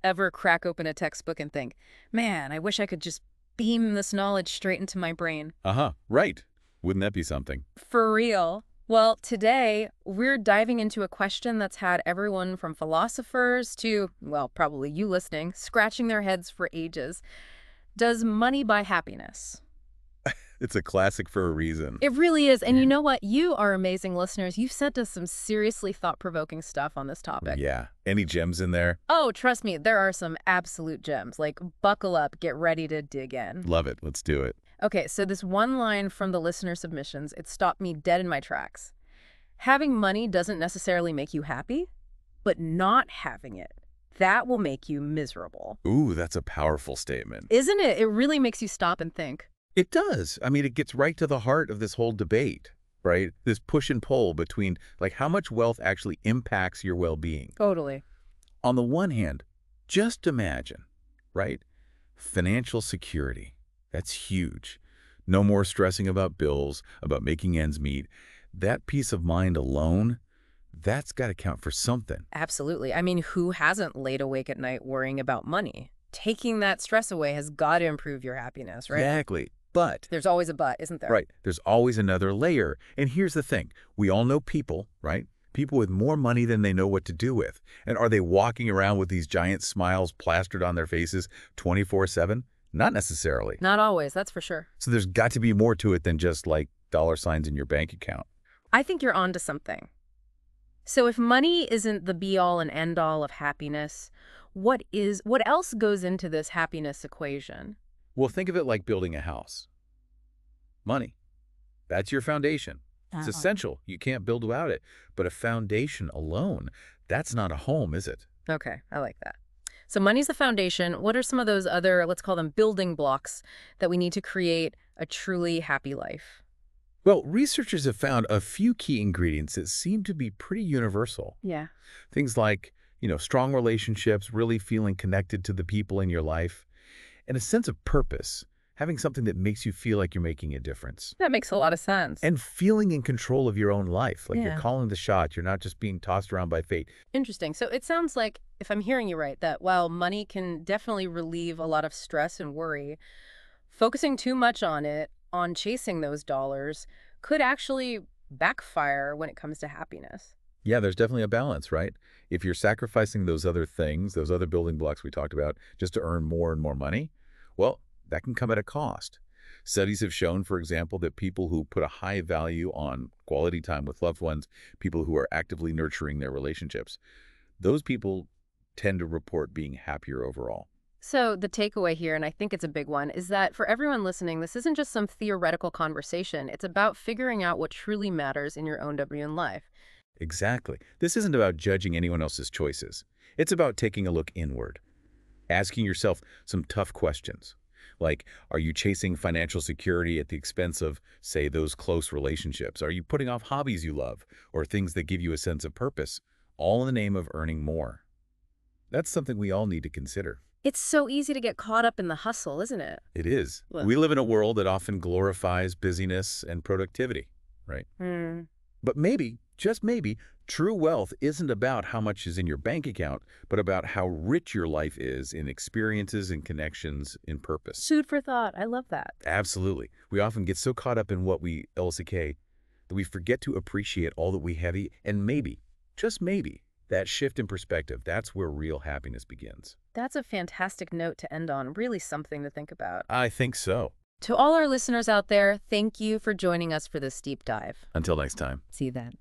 ever crack open a textbook and think, man, I wish I could just beam this knowledge straight into my brain? Uh-huh, right. Wouldn't that be something? For real. Well, today we're diving into a question that's had everyone from philosophers to, well, probably you listening, scratching their heads for ages. Does money buy happiness? It's a classic for a reason. It really is. And you know what? You are amazing listeners. You've sent us some seriously thought-provoking stuff on this topic. Yeah. Any gems in there? Oh, trust me, there are some absolute gems. Like, buckle up, get ready to dig in. Love it. Let's do it. Okay, so this one line from the listener submissions, it stopped me dead in my tracks. Having money doesn't necessarily make you happy, but not having it, that will make you miserable. Ooh, that's a powerful statement. Isn't it? It really makes you stop and think. It does. I mean, it gets right to the heart of this whole debate, right? This push and pull between, like, how much wealth actually impacts your well-being. Totally. On the one hand, just imagine, right? Financial security. That's huge. No more stressing about bills, about making ends meet. That peace of mind alone, that's got to count for something. Absolutely. I mean, who hasn't laid awake at night worrying about money? Taking that stress away has got to improve your happiness, right? Exactly. But There's always a but, isn't there? right, there's always another layer. And here's the thing. We all know people, right? People with more money than they know what to do with. And are they walking around with these giant smiles plastered on their faces 24/7? Not necessarily. Not always, that's for sure. So there's got to be more to it than just like dollar signs in your bank account. I think you're onto something. So if money isn't the be-all and end-all of happiness, what else goes into this happiness equation? Well, think of it like building a house. Money. That's your foundation. It's essential. You can't build without it. But a foundation alone, that's not a home, is it? Okay, I like that. So money's the foundation. What are some of those other, let's call them building blocks, that we need to create a truly happy life? Well, researchers have found a few key ingredients that seem to be pretty universal. Yeah. Things like, strong relationships, really feeling connected to the people in your life, and a sense of purpose, having something that makes you feel like you're making a difference. That makes a lot of sense. And feeling in control of your own life, like Yeah. you're calling the shots, you're not just being tossed around by fate. Interesting. So it sounds like, if I'm hearing you right, that while money can definitely relieve a lot of stress and worry, focusing too much on chasing those dollars, could actually backfire when it comes to happiness. Yeah, there's definitely a balance, right? If you're sacrificing those other things, those other building blocks we talked about, just to earn more and more money, well, that can come at a cost. Studies have shown, for example, that people who put a high value on quality time with loved ones, people who are actively nurturing their relationships, those people tend to report being happier overall. So the takeaway here, and I think it's a big one, is that for everyone listening, this isn't just some theoretical conversation. It's about figuring out what truly matters in your own W life. Exactly. This isn't about judging anyone else's choices. It's about taking a look inward, asking yourself some tough questions. Like, are you chasing financial security at the expense of, say, those close relationships? Are you putting off hobbies you love or things that give you a sense of purpose, all in the name of earning more? That's something we all need to consider. It's so easy to get caught up in the hustle, isn't it? It is. Well- We live in a world that often glorifies busyness and productivity, right? But maybe, just maybe, true wealth isn't about how much is in your bank account, but about how rich your life is in experiences and connections in purpose. Food for thought. I love that. Absolutely. We often get so caught up in what we LCK that we forget to appreciate all that we have, and maybe, just maybe, that shift in perspective, that's where real happiness begins. That's a fantastic note to end on. Really something to think about. I think so. To all our listeners out there, thank you for joining us for this deep dive. Until next time. See you then.